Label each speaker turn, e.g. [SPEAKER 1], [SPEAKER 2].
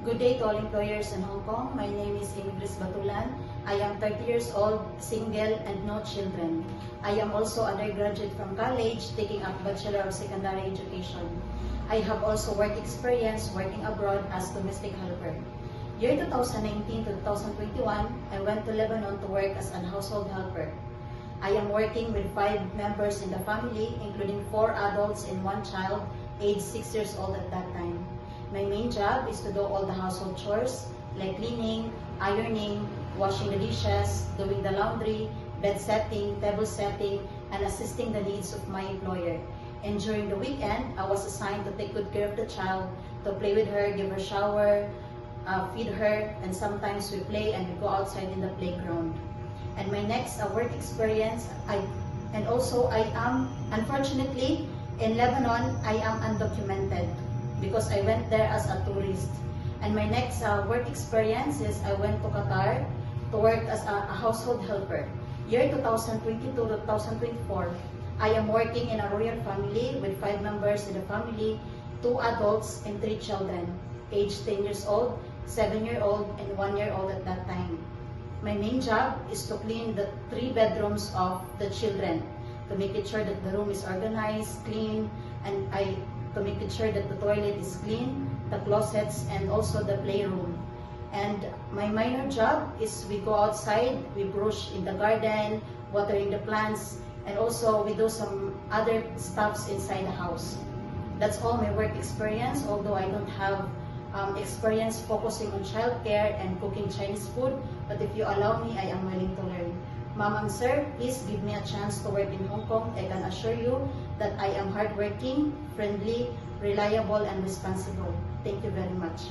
[SPEAKER 1] Good day to all employers in Hong Kong. My name is Ingris Batulan. I am 30 years old, single, and no children. I am also undergraduate from college, taking up Bachelor of Secondary Education. I have also work experience working abroad as domestic helper. Year 2019 to 2021, I went to Lebanon to work as a household helper. I am working with 5 members in the family, including 4 adults and 1 child, aged 6 years old at that time. My main job is to do all the household chores like cleaning, ironing, washing the dishes, doing the laundry, bed setting, table setting, and assisting the needs of my employer. And during the weekend, I was assigned to take good care of the child, to play with her, give her shower, feed her, and sometimes we play and we go outside in the playground. And my next work experience, I am, unfortunately, in Lebanon, I am undocumented because I went there as a tourist. And my next work experience is I went to Qatar to work as a household helper. Year 2022 to 2024, I am working in a royal family with 5 members in the family, 2 adults and 3 children, aged 10 years old, 7-year-old, and 1-year-old at that time. My main job is to clean the 3 bedrooms of the children, to make it sure that the room is organized, clean, and to make it sure that the toilet is clean, the closets, and also the playroom. And my minor job is we go outside, we brush in the garden, watering the plants, and also we do some other stuffs inside the house. That's all my work experience, although I don't have experience focusing on childcare and cooking Chinese food, but if you allow me, I am willing to learn. Ma'am and sir, please give me a chance to work in Hong Kong. I can assure you that I am hardworking, friendly, reliable, and responsible. Thank you very much.